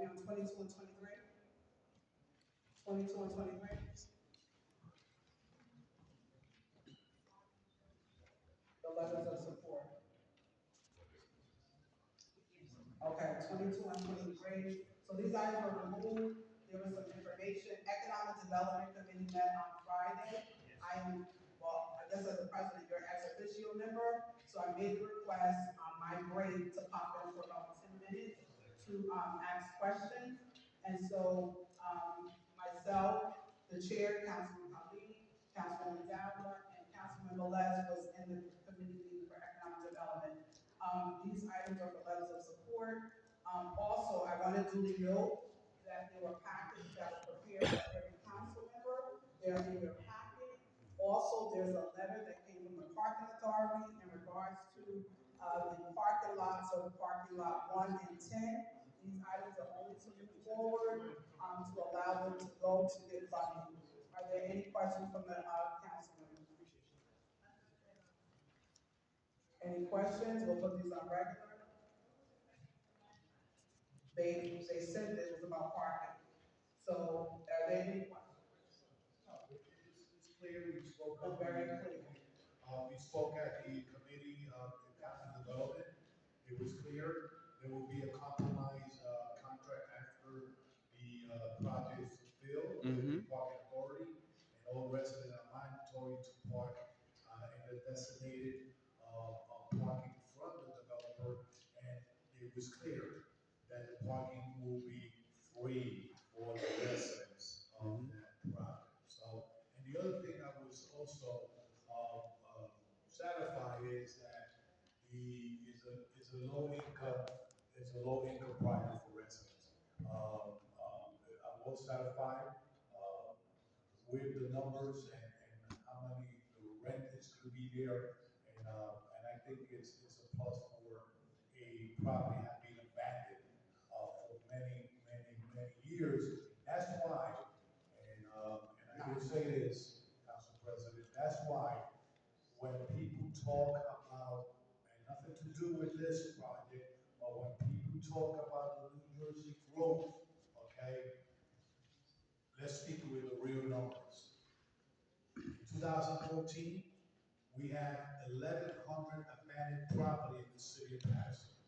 we on 22 and 23? 22 and 23? The letters of support. Okay, 22 and 23. So these items were removed. There was some information. Economic Development Committee met on Friday. I guess as a president, you're ex officio member. So I made the request on my break to pop in for about 10 minutes to ask questions. And so myself, the chair, Councilman Ali, Councilman Dowler, and Councilman Velez was in the committee meeting for economic development. These items are for letters of support. Also, I want to duly note that there were packets that were prepared by every council member. They're in your packet. Also, there's a letter that came from the parking authority in regards to the parking lots of parking lot 1 and 10. These items are only to move forward to allow them to go to get funding. Are there any questions from the council members? Any questions? We'll put these on regular. They said that it was about parking. So are there any questions? No, it's clear. We spoke It's very clear. We spoke at the committee of economic development. It was clear there will be a compromise contract after the project is fulfilled with the parking authority, and all residents are mandatory to park in the designated parking from the developer. And it was clear that the parking will be free for the residents of that project. So, and the other thing I was also satisfied is that it's a low income project for residents. I was satisfied with the numbers and how many the rent is going to be there, and I think it's a plus for a property that been abandoned for many years. That's why, and I will say this, Council President, that's why when people talk about, and nothing to do with this project, but when people talk about the New Jersey growth, okay, let's speak with the real numbers. In 2014, we had 1,100 abandoned property in the city of Paterson.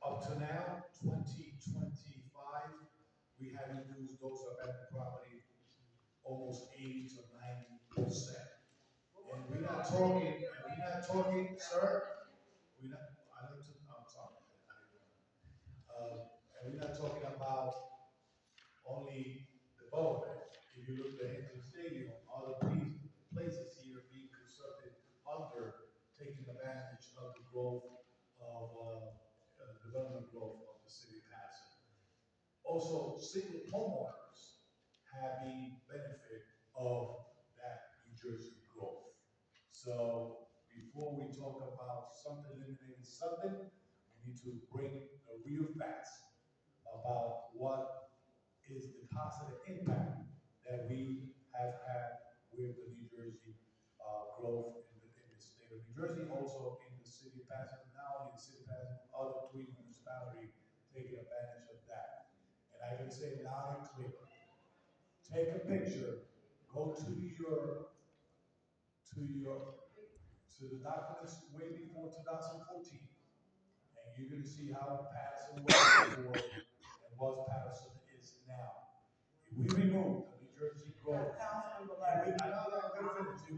Up to now, 2025, we have reduced those abandoned property almost 80 to 90%. And we're not talking, sir. I'm sorry. And we're not talking about only development. If you look at Henry Stadium, other places here being constructed under taking advantage of the growth of development growth of the city of Paterson. Also, single homeowners have the benefit of that New Jersey growth. So before we talk about something eliminating something, we need to bring the real facts about what is the positive impact that we have had with the New Jersey growth in the state of New Jersey, also in the city of Paterson, not only the city of Paterson, other three municipalities taking advantage of that. And I can say loud and clear, take a picture, go to the documents way before 2014, and you're going to see how Paterson was before and what Paterson is now. If we remove the New Jersey growth, if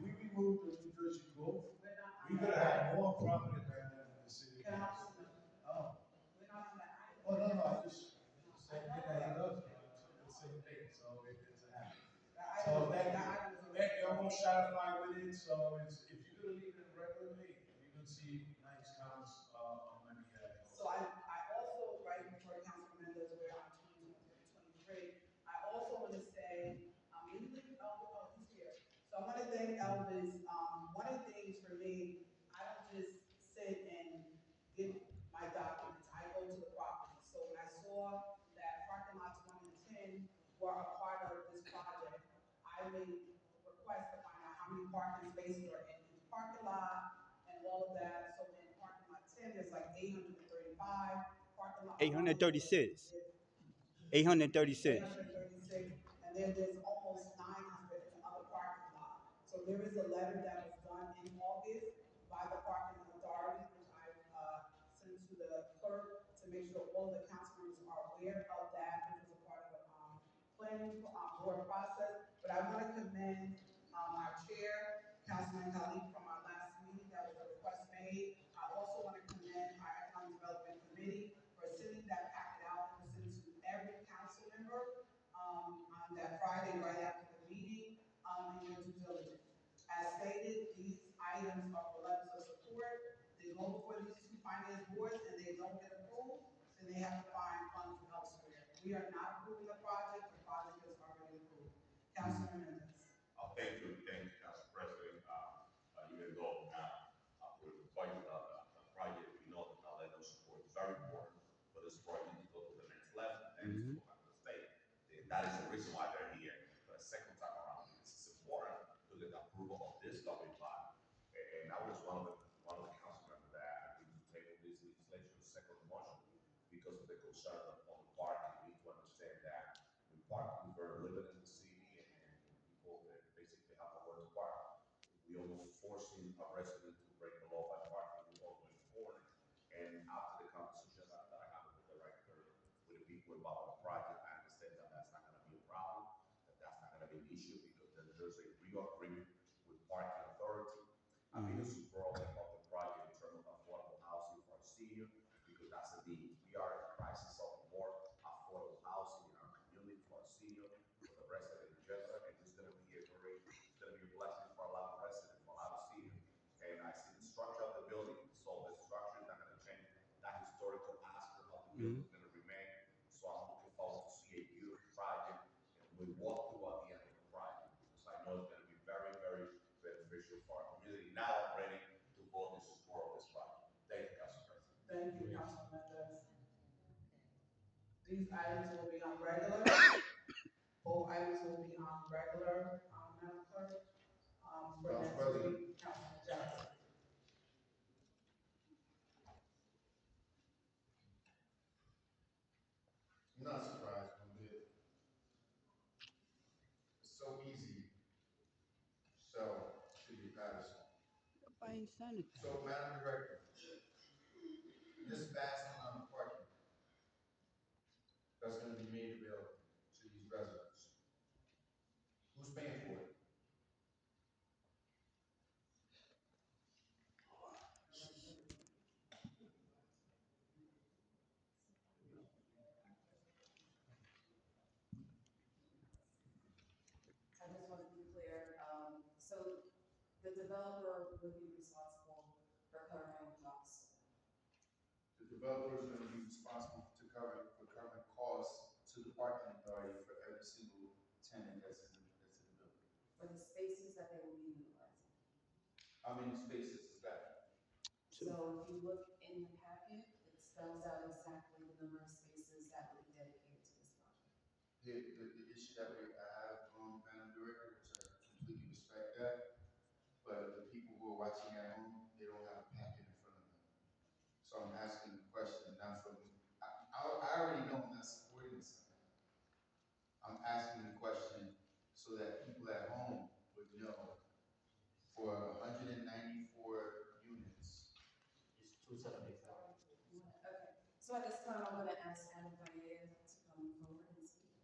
we remove the New Jersey growth, we're going to have more property abandoned in the city. Oh. Oh, no, I just same thing that he does. The same thing, so it's a habit. So you're almost satisfied with it. So if you're going to leave it regularly, you're going to see nice counts on many areas. So I also, right before Councilman Mendez, we're on 23. I also want to say, he's here. So I want to thank Elvis. One of the things for me, I don't just sit and get my documents. I go to the property. So when I saw that parking lots 1 and 10 were a part of this project, I made requests to find out how many parking spaces are in each parking lot and all of that. So in parking lot 10, there's like 835. Parking parking lot. 836. 836. 836, and then there's almost 900 in the other parking lot. So there is a letter that was done in August by the parking authority, which I, sent to the clerk to make sure all the council members are aware of that, which was a part of the, planning, board process. But I want to commend, our chair, Councilman Khalid, from our last meeting, that was a request made. I also want to commend our economic development committee for sending that packet out and sending to every council member, on that Friday right after the meeting, in your due diligence. As stated, these items are for letters of support. They go before these two finance boards and they don't get approved, then they have to find funds elsewhere. We are not approving the project is already approved. Councilman Mendez. Thank you, Council President. Even though now we're fighting the project, we know that the level of support is very important for this project to go to the next level and to go back to the state. And that is the reason why they're here for the second time around. It's important to get the approval of this governing body. And I was one of the council members that agreed to table this legislation second motion because of the concern of the parking. We need to understand that the parking is very limited in the city and people that basically have nowhere to park. We almost forcing a resident to break the law by parking all the way in the morning. And after the conversation that I had with the director, with the people involved in the project, I understand that that's not going to be a problem, that that's not going to be an issue because there's a real agreement with parking authority. I'm in support of the project in terms of affordable housing for our senior because that's a need. We are in a crisis of more affordable housing in our community for our senior, for the resident in general, and it's going to be a blessing for a lot of residents, for a lot of seniors. And I see the structure of the building, so the structure is not going to change. That historical aspect of the building is going to remain. So I'm looking forward to see a beautiful project, and we walk through at the end of the project because I know it's going to be very, very beneficial for our community. Now I'm ready to vote in support of this project. Thank you, Council President. Thank you, Councilman Mendez. These items will be on regular. Both items will be on regular, Madam Clerk. For Council next President. week, Councilman Jackson. I'm not surprised one bit. It's so easy to sell City of Paterson. Nobody sanitary. So, Madam Director, this vast amount of parking that's gonna be made available to these residents, who's paying for it? I just want to be clear, so the developer would be responsible for covering costs. The developer is gonna be responsible for covering costs to the parking authority for every single tenant that's in the building. For the spaces that they will be utilizing. How many spaces is that? So if you look in the packet, it spells out exactly the number of spaces that will be dedicated to this project. The issue that I have, Madam Director, which I completely respect that, but the people who are watching at home, they don't have a packet in front of them. So I'm asking the question, not from, I already know I'm not supporting this. I'm asking the question so that people at home would know for 194 units, it's 274. Okay, so at this time, I'm going to ask Adam Faye to come forward and speak.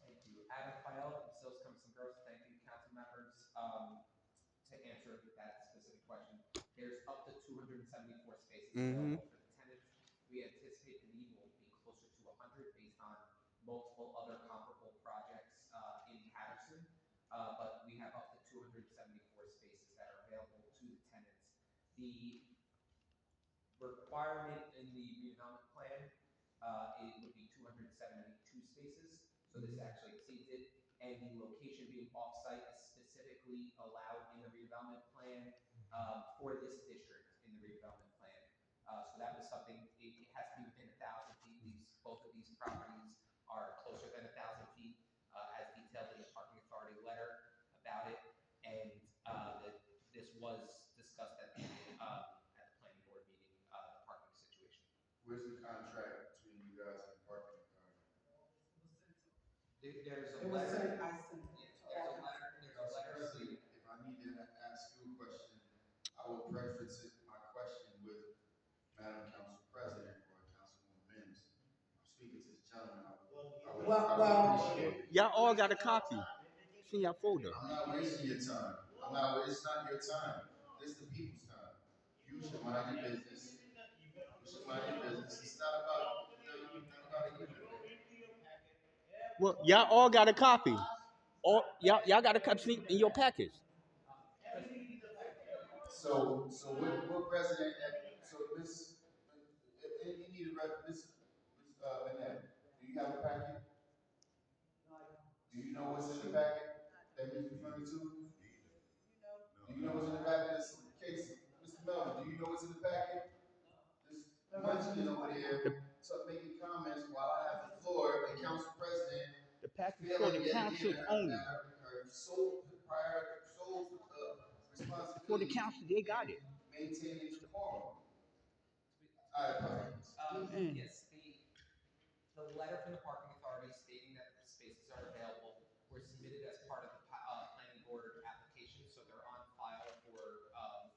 Thank you. Adam Faye, Sills Comes and Gross. Thank you, council members. To answer that specific question, there's up to 274 spaces available for the tenants. We anticipate the need will be closer to 100 based on multiple other comparable projects in Paterson. But we have up to 274 spaces that are available to the tenants. The requirement in the redevelopment plan, it would be 272 spaces. So this actually exceeds it. And the location being off-site is specifically allowed in the redevelopment plan for this district in the redevelopment plan. So that was something, it has to be within 1,000 feet. Both of these properties are closer than 1,000 feet, as detailed in the parking authority letter about it. And this was discussed at the planning board meeting, the parking situation. Where's the contract between you guys and the parking authority? There's a It was letter. sent, I sent it. Yeah, there's a letter President, stating. if I need to ask you a question, I will preface my question with Madam Council President or Councilwoman Mims. I'm speaking to this gentleman. Well, Appreciate it. Y'all all got a copy. It's in your folder. I'm not wasting your time. It's not your time. This is the people's time. You should mind your business. You should mind your business. It's not about you. Well, y'all all got a copy. All y'all got a copy in your package. So what president, so Miss, you need a Miss, Annette, do you have a packet? Do you know what's in the packet that he's referring to? Do you know what's in the packet? This case, Mr. Melvin, do you know what's in the packet? This munchkin over there, so making comments while I have the floor, and council president The package for failing the yet council again only. her sole responsibility. For the council, they got it. Maintaining the quorum. I apologize. Yes, the letter from the parking authority stating that the spaces are available were submitted as part of the planning board application, so they're on file for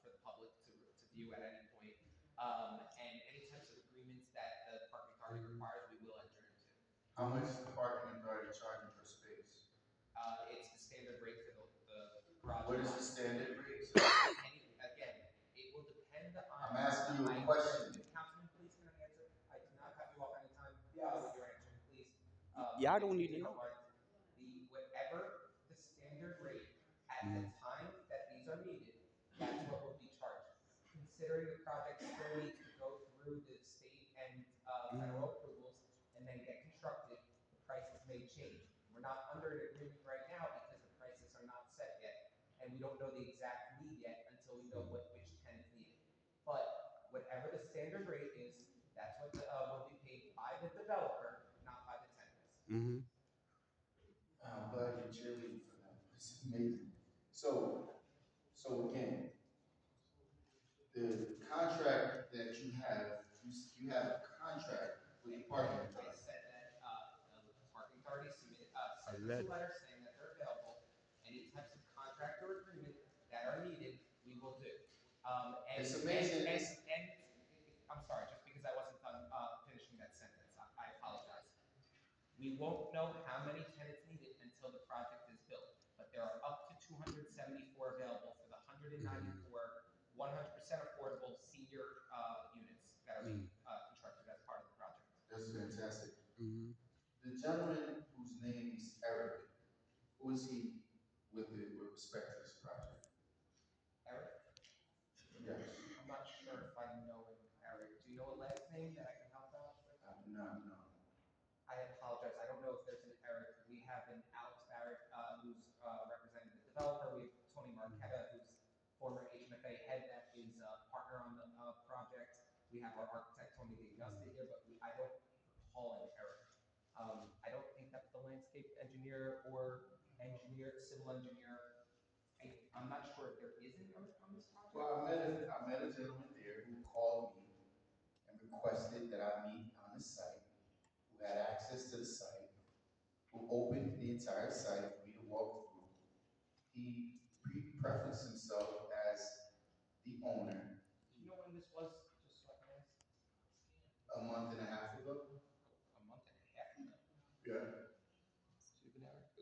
the public to view at any point. And any types of agreements that the parking authority requires, we will enter into. How much is the parking authority charging per space? It's the standard rate for the garage. What is the standard rate? Again, it will depend on. I'm asking you a question. Councilman, please can I answer? I do not cut you off anytime. Yes. With your answer, please. Y'all don't need to know. Whatever the standard rate at the time that these are needed, that's what will be charged. Considering the project still needs to go through the state and federal approvals and then get constructed, the prices may change. We're not under an agreement right now because the prices are not set yet, and we don't know the exact need yet until we know which tenants need it. But whatever the standard rate is, that's what will be paid by the developer, not by the tenants. Mm-hmm. I'm glad you're cheerleading for that. This is amazing. So again, the contract that you have a contract with the parking I authority. said that the parking authority sent us a letter saying that they're available. Any types of contract or agreement that are needed, we will do. It's amazing. And I'm sorry, just because I wasn't done finishing that sentence, I apologize. We won't know how many tenants need it until the project is built, but there are up to 274 available for the 194 100% affordable senior units that are being constructed as part of the project. That's fantastic. Mm-hmm. The gentleman whose name is Eric, who is he with respect to this project? Eric? Yes. I'm not sure if I know him, Eric. Do you know a last name that I can help out with? I do not know. I apologize. I don't know if there's an Eric. We have an Alex Barrett who's representing the developer. We have Tony Marquetta, who's former HMFA head that is a partner on the project. We have our architect, Tony DeAugusta here, but I don't recall an Eric. I don't think that's the landscape engineer or civil engineer. I'm not sure if there is an Eric on this project. Well, I met a gentleman there who called me and requested that I meet on the site, who had access to the site, who opened the entire site for me to walk through. He prefaced himself as the owner. Do you know when this was, just so I can ask? A month and a half ago. A month and a half ago. Yeah.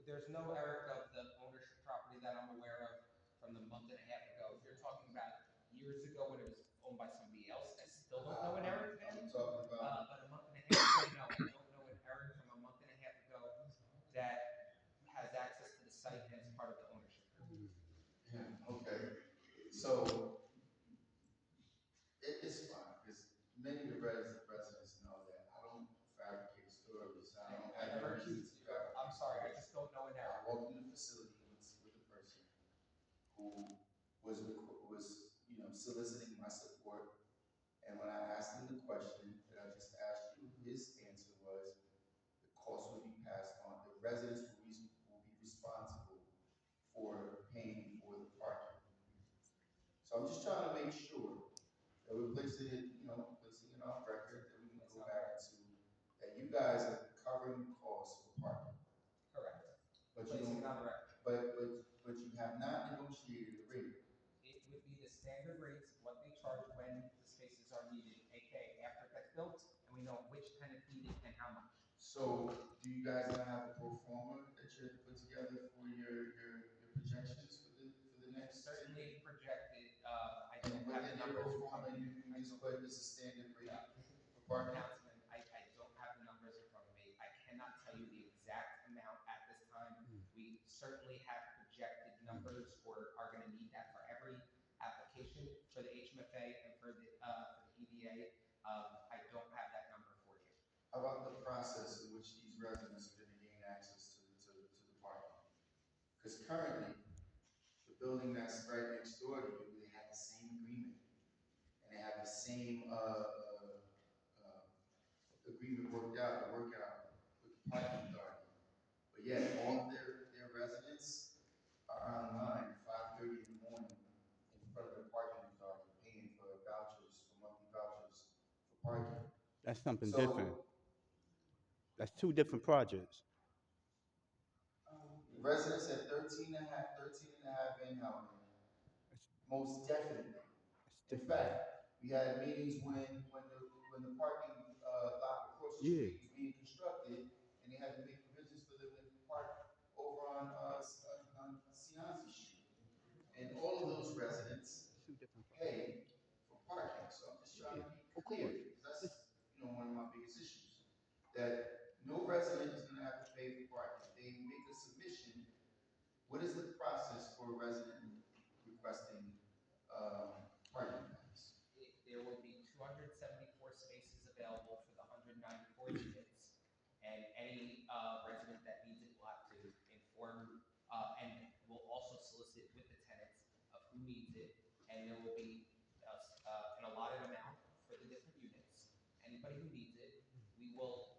There's no Eric of the ownership property that I'm aware of from the month and a half ago. If you're talking about years ago when it was owned by somebody else, I still don't know an Eric then. I'm talking about. But a month and a half ago, no, I don't know an Eric from a month and a half ago that has access to the site and is part of the ownership group. Yeah, okay. So it's fine because many of the residents know that I don't fabricate stories. I don't have no reason to fabricate. I'm sorry, I just don't know an I Eric. walked in the facility with a person who was soliciting my support, and when I asked him the question that I just asked you, his answer was the cost will be passed on. The residents will be responsible for paying for the parking. So I'm just trying to make sure that we're placing it on record that we can guys are covering the cost for parking, Correct. but you Placing it don't, on the record. but you have not negotiated a rate. It would be the standard rates, what they charge when the spaces are needed, aka after it gets built, and we know which tenant needed and how much. So, do you guys not have a pro forma that you put together for your projections for the next? Certainly projected, I And don't have within the your numbers pro in front forma, of me. you just put as a standard rate Yeah. for parking? Councilman, I don't have the numbers in front of me. I cannot tell you the exact amount at this time. We certainly have projected numbers or are gonna need that for every application for the HMFA and for the EDA. I don't have that number for you. How about the process in which these residents are gonna gain access to the parking? Because currently, the building that's right next door to you, they have the same agreement. And they have the same, agreement worked out, to work out with the parking authority. But yet, all of their residents are online at 5:30 in the morning in front of the parking authority, paying for vouchers, for monthly vouchers for parking. That's something So- different. That's two different projects. Residents at 13 and a half in Howard, most definitely. In fact, we had meetings when the parking lot across the street was being constructed, and they had to make provisions for them to park over on Cianci Street. And all of those residents pay for parking, so I'm just trying to be clear, because that's, one of my biggest issues. That no resident is gonna have to pay for parking. They make a submission. What is the process for a resident requesting, parking plans? There will be 274 spaces available for the 194 units. And any resident that needs it will have to inform, and will also solicit with the tenants of who needs it. And there will be an allotted amount for the different units. Anybody who needs it, we will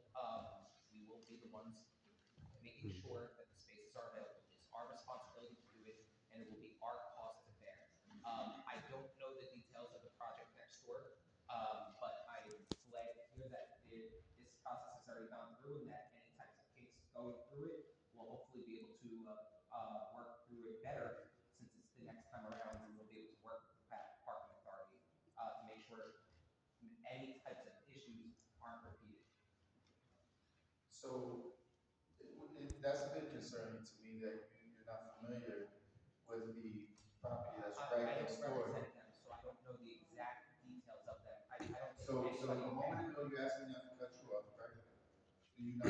be the ones making sure that the spaces are available. It's our responsibility to do it, and it will be our cost to bear. I don't know the details of the project next door, but I'm glad to hear that this process has already gone through, and that any types of case going through it will hopefully be able to work through it better, since it's the next time around, and we'll be able to work with the parking authority to make sure any types of issues aren't repeated. So, that's a bit concerning to me that you're not familiar with the property that's right I next don't door. represent them, so I don't know the exact details of them. I don't think So anybody. a moment ago, you asked me not to cut you off, right? Do you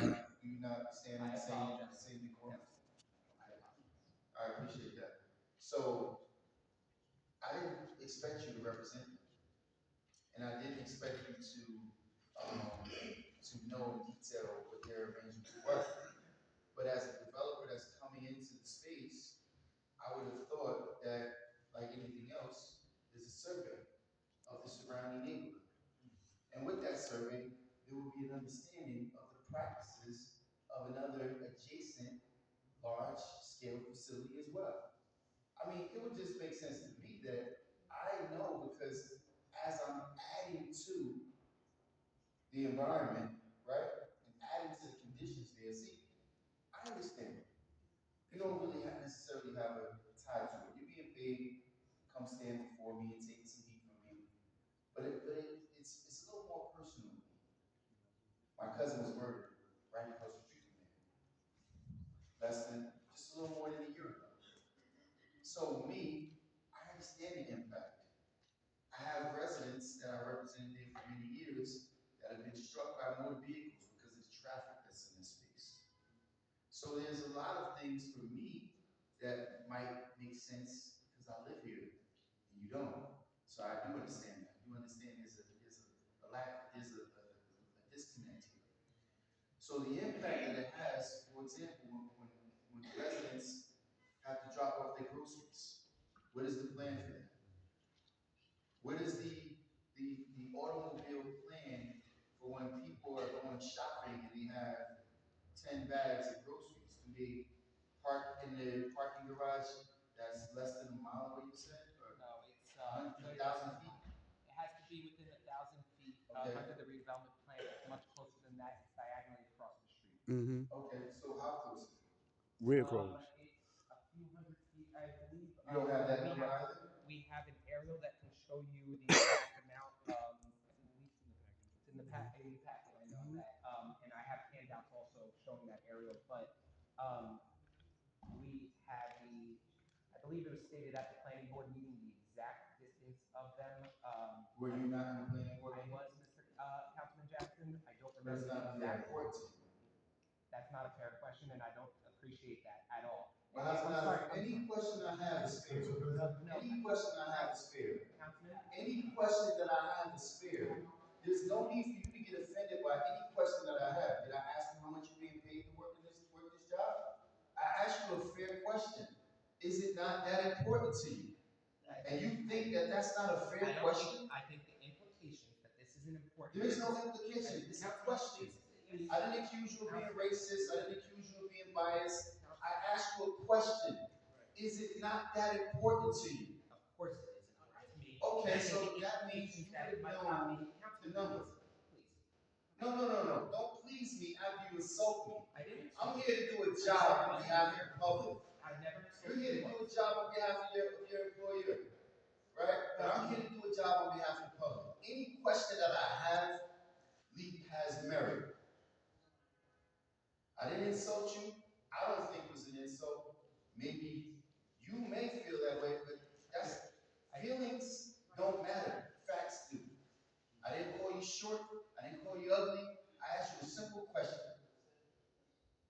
not stand in I the same apologize. decorum? I apologize. I appreciate that. So, I didn't expect you to represent them. And I didn't expect you to know in detail what their arrangements were. But as a developer that's coming into the space, I would have thought that, like anything else, there's a survey of the surrounding neighborhood. And with that survey, there will be an understanding of the practices of another adjacent large-scale facility as well. I mean, it would just make sense to me that I know, because as I'm adding to the environment, right, and adding to the conditions there, see, I understand. You don't really necessarily have a tie to it. You're being paid, come stand before me and take some heat from me. But it's a little more personal to me. My cousin was murdered right across the street from me. Just a little more than a year ago. So me, I understand the impact. I have residents that I represented there for many years that have been struck by motor vehicles because of the traffic that's in this space. So there's a lot of things for me that might make sense because I live here and you don't. So I do understand that. You understand there's a disconnect here. So the impact that it has, for example, when residents have to drop off their groceries, what is the plan for that? What is the automobile plan for when people are going shopping and they have 10 bags of groceries? Do they park in the parking garage that's less than a mile away, you said? Or No, it's 1,000 feet? It has to be within 1,000 feet Okay. under the redevelopment plan. It's much closer than that. It's diagonally Mm-hmm. Okay, so how close? Real close. It's a few hundred feet, I believe. You don't have that we number have, either? we have an aerial that can show you the exact amount. I believe it's in the packet. I know that. And I have handouts also showing that aerial. But we had I believe it was stated at the planning board meeting, the exact distance of them. Were you not in the planning board? I was, Mr. Councilman Jackson. I don't That's remember not the that exact. important to you. That's not a fair question, and I don't appreciate that at all. Well, that's I'm not, sorry, any question I have is fair. No. Any question I have is fair. Councilman, Any question that I have is fair. There's no need for you to get offended by any question that I have. Did I ask you how much you're being paid to work this job? I asked you a fair question. Is it not that important to you? And you think that that's not a fair question? I think the implications that this isn't important. There is no implication. It's a question. I didn't accuse you of being racist. I didn't accuse you of being biased. I asked you a question. Is it not that important to you? Of course it is important to me. Okay, so that means you would have known the number. Please. No. Don't please me after you insult me. I didn't. I'm here to do a job on behalf of the public. I never. You're here to do a job on behalf of your employer, right? But I'm here to do a job on behalf of the public. Any question that I have, has merit. I didn't insult you. I don't think it was an insult. Maybe you may feel that way, but feelings don't matter. Facts do. I didn't call you short. I didn't call you ugly. I asked you a simple question.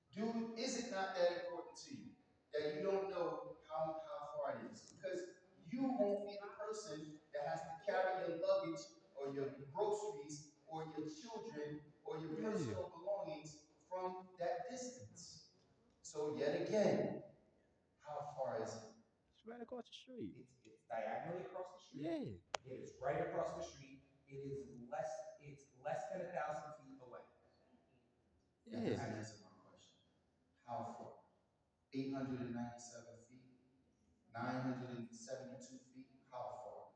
Dude, is it not that important to you that you don't know how far it is? Because you won't be the person that has to carry your luggage or your groceries or your children or your personal belongings from that distance. So yet again, how far is it? It's right across the street. It's diagonally across the street. Yeah. It is right across the street. It's less than 1,000 feet away. That doesn't answer my question. How far? 897 feet? 972 feet? How far?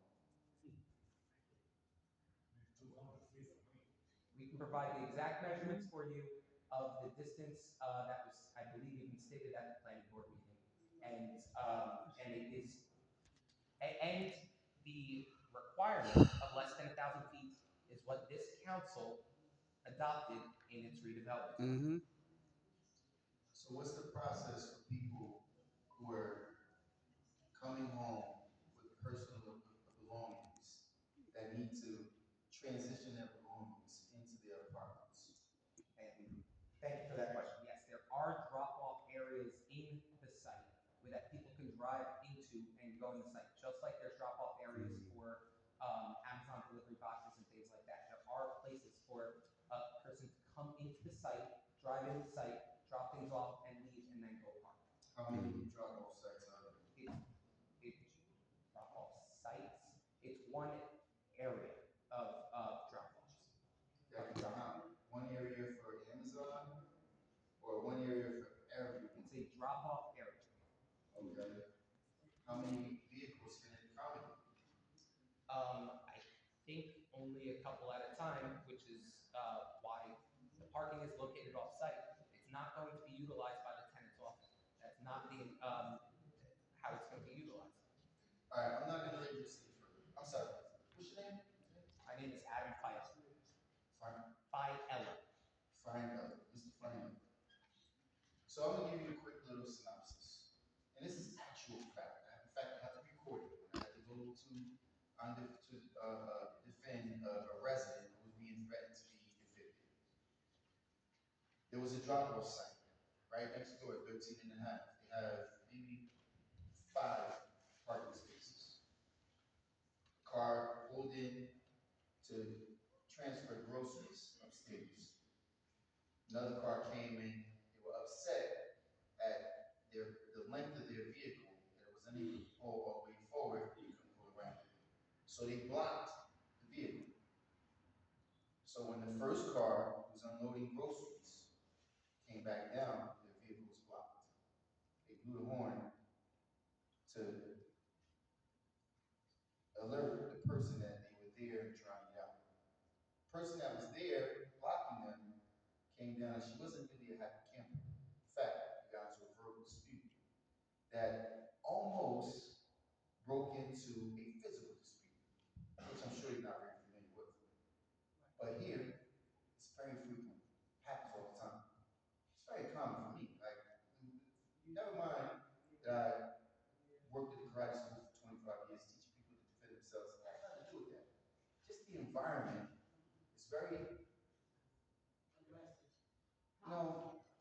We can provide the exact measurements for you of the distance that was, I believe, even stated at the planning board meeting, and it is, and the requirement of less than 1,000 feet is what this council adopted in its redevelopment. Mm-hmm. So what's the process for people who are coming home with personal belongings that need to transition their belongings into their apartments? And thank you for that question. Yes, there are drop-off areas in the site where that people can drive into and go in the site, just like there's drop-off areas for Amazon delivery boxes and things like that. There are places for a person to come into the site, drive into the site, drop things off, and leave, and then go park. How many drop-off sites are there? It's drop-off sites. It's one area of drop-offs. That can count. One area for Amazon or one area for everyone? It's a drop-off area. Okay. How many vehicles can it accommodate? I think only a couple at a time, which is why the parking is located off-site. It's not going to be utilized by the tenant's office. That's not the how it's going to be utilized. All right, I'm not going to let you see further. I'm sorry. What's your name? My name is Adam Fiala. Fiala. Mr. Fiala. So I'm going to give you a quick little synopsis. And this is actual fact. In fact, I have to record it. I had to go to defend a resident who was being threatened to be evicted. There was a drop-off site right next door, 13 and a half. They have maybe 5 parking spaces. Car pulled in to transfer groceries upstairs. Another car came in. They were upset at the length of their vehicle, that it was unable to pull all the way forward, and couldn't pull around. So they blocked the vehicle. So when the first car who was unloading groceries came back down, their vehicle was blocked. They blew the horn to alert the person that they were there and trying it out. The person that was there blocking them came down, and she wasn't really a happy camper. In fact, we got into a verbal dispute that almost broke into a physical dispute, which I'm sure you're not very familiar with. But here, it's very frequent. Happens all the time. It's very common for me. Like, never mind that I worked at the karate school for 25 years, teaching people to defend themselves. It has nothing to do with that. Just the environment is very,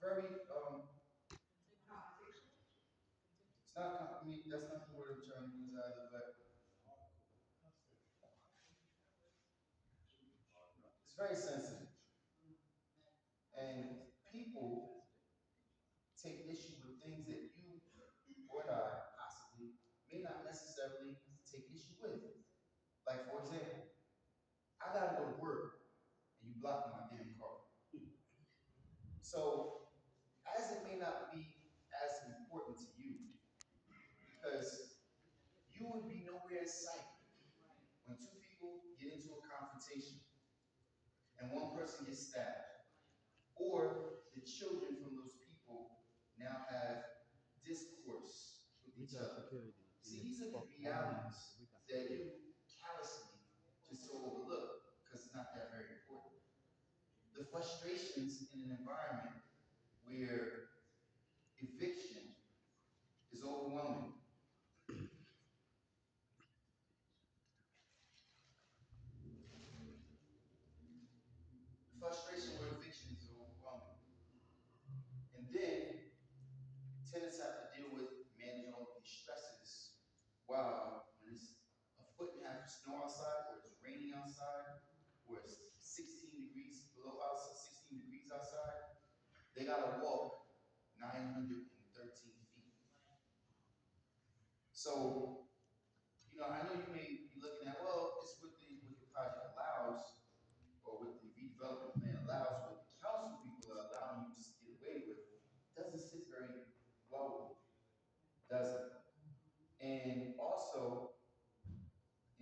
very, it's not, I mean, that's not the word I'm trying to use either, but it's very sensitive. And people take issue with things that you or I possibly may not necessarily take issue with. Like, for example, I gotta go to work and you block my damn car. So, as it may not be as important to you, because you would be nowhere in sight when two people get into a confrontation and one person gets stabbed, or the children from those people now have discourse with each other. See, these are the realities that you callously just so overlook because it's not that very important. The frustrations in an environment where eviction is overwhelming. The frustration where eviction is overwhelming. And then tenants have to deal with managing all of these stresses while when it's a foot and a half of snow outside, or it's raining outside, or it's 16 degrees below outside, 16 degrees outside, they gotta walk 913 feet. So, I know you may be looking at, well, it's what the project allows, or what the redevelopment plan allows, what the council people are allowing you to get away with, doesn't sit very well with me, does it? And also,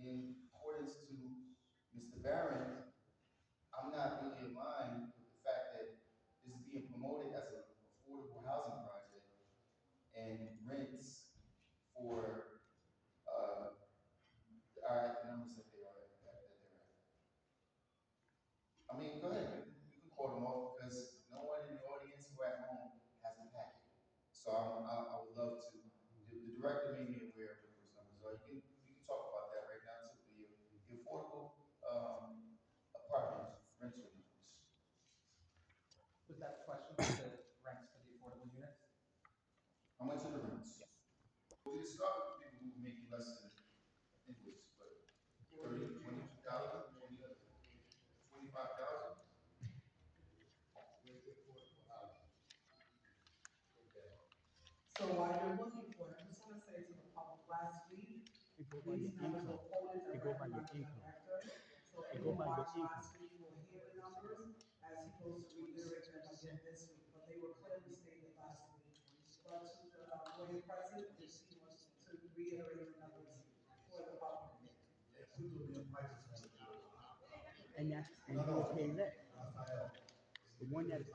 in accordance to Mr. Barron, I'm not really aligned with the fact that this is being promoted as an affordable housing project and rents for are at the numbers that they are that they're at. I mean, go ahead. You can quote them off because no one in the audience or at home has a packet. So I would love to. The director made me aware of those numbers. So you can talk about that right now too. The affordable apartment rental numbers. Was that the question, the rents for the affordable units? How much are the rents? We can start with people who make less than, I think it was what, 30, 22,000, 25,000. So while you're looking for it, I just wanna say to the public, last week, these numbers were quoted directly by the director. So anyone watching last week will hear the numbers as he goes to reiterate them again this week, but they were clearly stated last week. But to the board president, if he wants to reiterate the numbers for the public. And that's and you pay less. The one that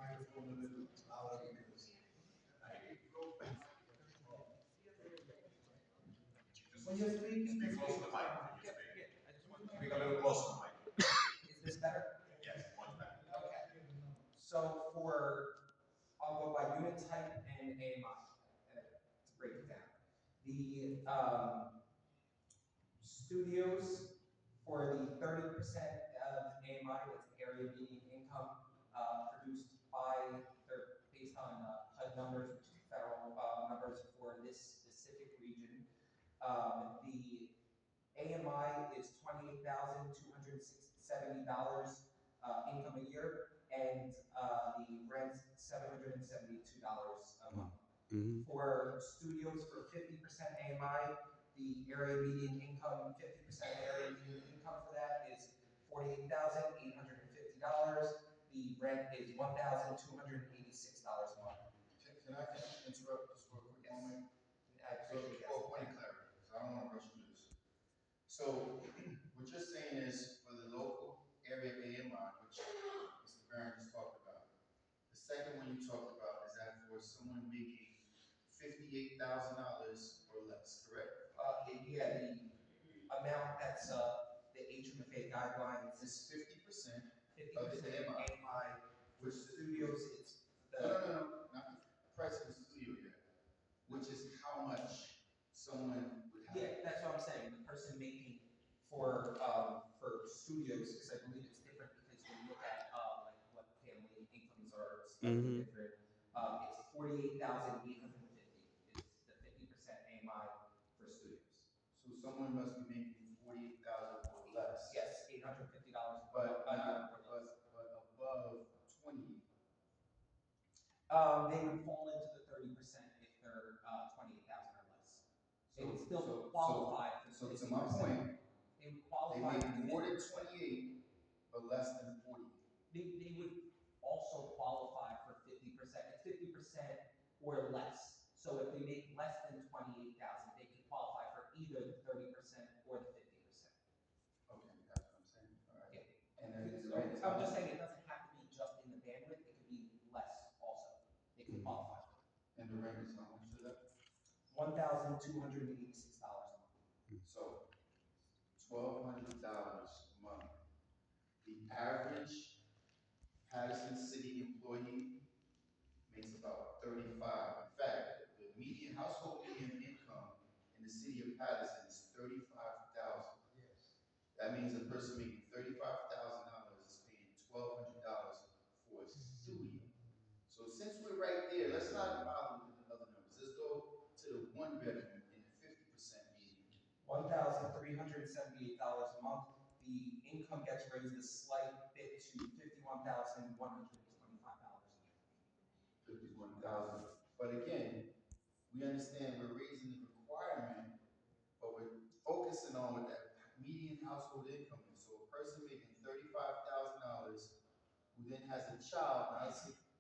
When you're speaking, Speak close to the mic. Speak a little closer to the mic. Is this better? Yes, much better. Okay. So I'll go by unit type and AMI to break it down. The studios for the 30% of AMI, that's area median income, produced by, they're based on HUD numbers, which is federal numbers for this specific region. The AMI is $28,270 income a year, and the rent $772 a month. Mm-hmm. For studios for 50% AMI, the area median income, 50% area median income for that is $48,850. The rent is $1,286 a month. Can I just interrupt just for a quick moment? I appreciate that. For a point of clarity, because I don't want to rush through this. So, what you're saying is for the local area AMI, which Mr. Barron just talked about, second one you talked about, is that for someone making $58,000 or less, correct? Yeah, the amount that's, the HMFA guidelines It's 50% 50% of the AMI. AMI for studios, it's No, no, no, no, not the price of the studio yet, which is how much someone would have. Yeah, that's what I'm saying, the person making for studios, because I believe it's different, because when you look at, like, what family incomes are slightly different, it's 48,850 is the 50% AMI for studios. So someone must be making 48,000 or less. Yes, $850 But a year not, or less. but above 20. They would fall into the 30% if they're 28,000 or less. They would still qualify for So 50%. to my point, They would they qualify for make more than 50%. 28, but less than 40. They would also qualify for 50%. It's 50% or less. So if they make less than 28,000, they could qualify for either the 30% or the 50%. Okay, that's what I'm saying. All right. Yeah. And then So the rent is I'm how just much? saying it doesn't have to be just in the bandwidth. It could be less also. They could qualify for it. And the rent is how much for that? $1,286 a month. So $1,200 a month. The average Paterson City employee makes about 35. In fact, the median household median income in the city of Paterson is 35,000. That means a person making $35,000 is paying $1,200 for a studio. So since we're right there, let's not bother with the other numbers. Let's go to the one bedroom and the 50% median. $1,378 a month. The income gets raised a slight bit to $51,125 a year. 51,000. But again, we understand we're raising the requirement, but we're focusing on what that median household income is. So a person making $35,000 who then has a child, not a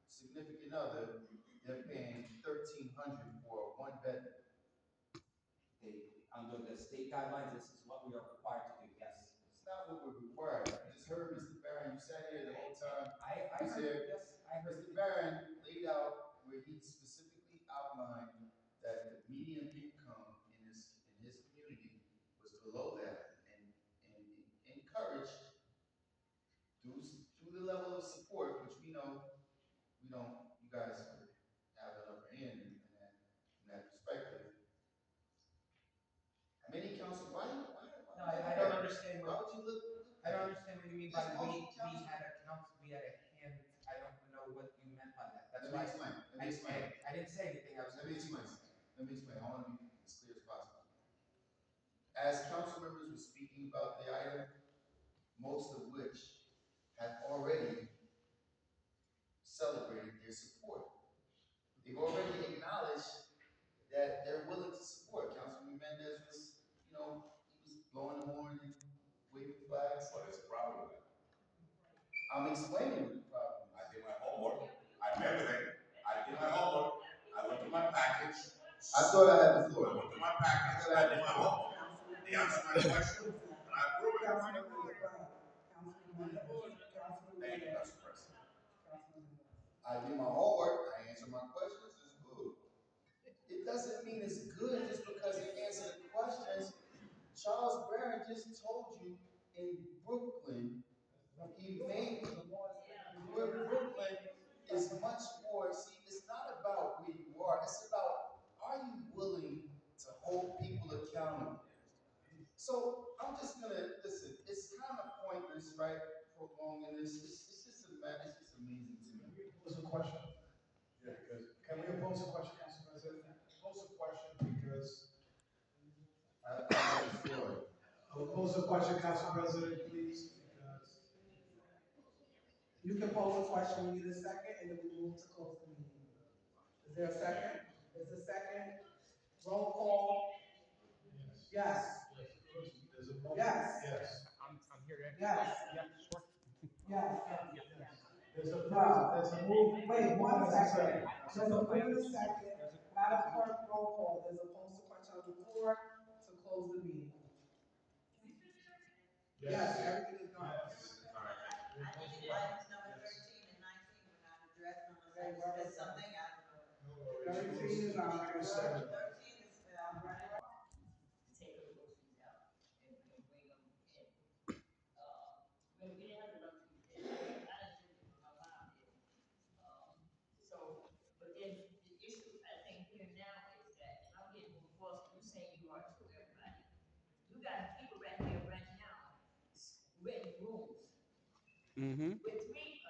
significant other, they're paying $1,300 for a one bedroom. Under the state guidelines, this is what we are required to do, yes. It's not what we're required. I just heard Mr. Barron, you sat here the whole time. I heard, yes, I heard. Mr. Barron laid out where he specifically outlined that the median income in his community was below that, and encouraged through the level of support, which we know you guys have an upper hand in that perspective. Many council, why? No, I don't understand Why what. would you look? I don't understand what you mean by There's we multiple council. had a council, we had a hand. I don't know what you meant by that. That's Let me why explain. I didn't say anything. Let me explain. I want to be as clear as possible. As council members were speaking about the item, most of which have already celebrated their support. They've already acknowledged that they're willing to support. Councilman Mendez was, he was blowing the horn and waving flags. What is the problem with that? I'm explaining what the problem is. I did my homework. I have everything. I did my homework. I went through my package. I thought I had the floor. I went through my package. I did my homework. They answered my question, and I approve it. Thank you, Council President. I did my homework. I answered my questions. It's good. It doesn't mean it's good just because he answered the questions. Charles Barron just told you in Brooklyn, he made Brooklyn is much more. See, it's not about where you are. It's about, are you willing to hold people accountable? So I'm just gonna listen. It's kind of pointless, right? Prolonging this. It's just amazing to me. Pose a question. Yeah, because can we pose a question, Council President? Pose a question because I have the floor. I'll pose a question, Council President, please. Because You can pose a question, we need a second, and then we move to close the meeting. Is there a second? Is a second? Roll call. Yes. there's a motion. Yes. Yes. I'm here to. Yes. Yeah, sure. Yes. There's a No. move. Wait, one second. There's There's a move and a second. Madam Clerk, roll call. There's a posted question on the floor to close the meeting. Yes, everything is done. Yes. I think items number 13 and 19 were not addressed. Number Okay, well, It's something out of the. No worries. 13 is on there. 7. 13 is, take those groceries out and bring them in. When we didn't have the luxury, I didn't do it, my mom did. So, but then the issue I think here now is that, and I'm getting more across, you saying you are too, everybody. You got people right here right now, renting rooms Mm-hmm. with three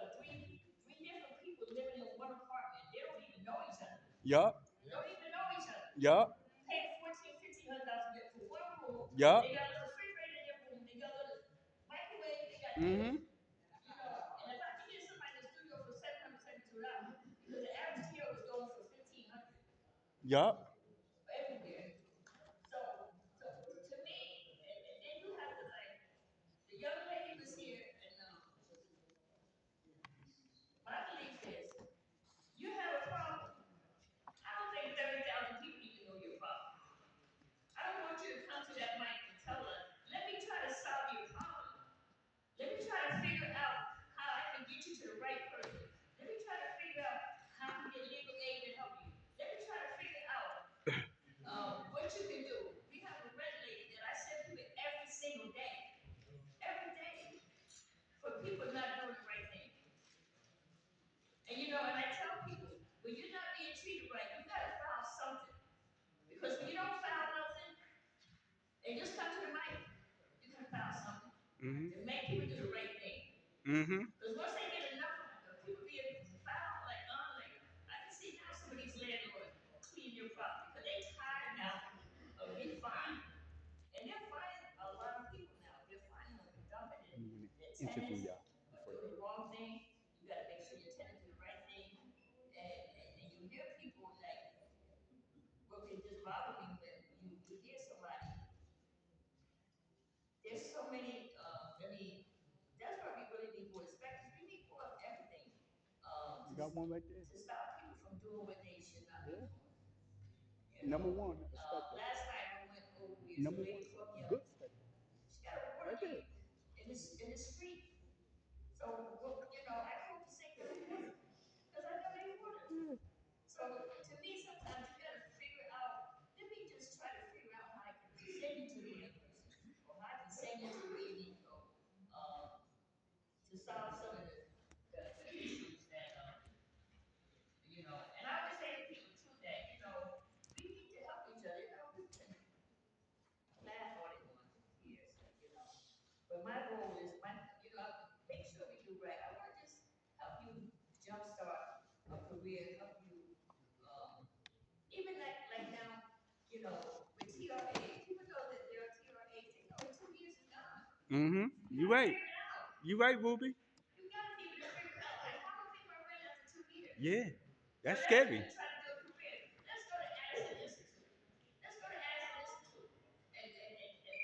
different people living in one apartment. They don't even know each other. Yup. Don't even know each other. Yup. Pay $1,400, $1,500 for one room. Yup. They got a refrigerator in their room. They got a microwave. They got Mm-hmm. this. You know, and if I could get somebody in the studio for $772, because the average here was going for $1,500 Yup. everywhere. So to me, and then you have to like, the young lady was here, and my belief is, you have a problem. I don't think 30,000 people need to know your problem. I don't want you to come to that mic and tell us, let me try to solve your problem. Let me try to figure out how I can get you to the right person. Let me try to figure out how I can get legal aid to help you. Let me try to figure out what you can do. We have a red lady that I send people every single day. Every day. For people not doing the right thing. And you know, and I tell people, when you're not being treated right, you gotta file something. Because when you don't file nothing, and just come to the mic, you can file something. Mm-hmm. To make people do the right thing. Mm-hmm. Because once they get enough of people being fouled, like, I can see now some of these landlords clean their property because they're tired now of getting fined. And they're fining a lot of people now. They're fining them for dumping it. The Interview tenants y'all. are doing the wrong thing. You got to make sure your tenants do the right thing. And you hear people like, what can just bother me when you hear somebody. There's so many, that's why we really need more inspectors. We need more of everything. You got one right there. To stop people from doing what they should not be Yeah. doing. You know? Number one, inspector. Last night I went over with Number a one, lady from good Young. inspector. She got a water Right there. leak in the street. So, well, you know, I called the sink because I know they water. Yeah. So to me, sometimes you got to figure out. Let me just try to figure out how I can send you to the right person, or how I can send you to where you need to go, to solve some of the issues that you know. And I would say to people too that you know we need to help each other. You know, we can laugh on it once years, you know. But my goal is you know, make sure we do right. I want to just help you jumpstart a career, help you, even like now, you know, with TRA, people know that there are TRAs. They know in 2 years is gone. Mm-hmm. You gotta right. figure it out. You right, Ruby. You gotta be able to figure it out. Like, how do I pay my rent after 2 years? Yeah. That's So scary. that's when you try to do a career. Let's go to Addison Institute. Let's go to Addison Institute and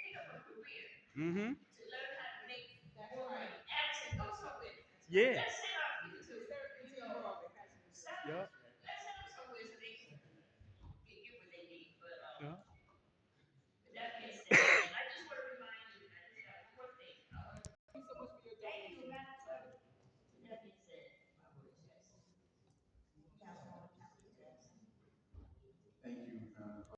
pick up a career Mm-hmm. to learn how to make more money. Addison, go somewhere. Yeah. Let's say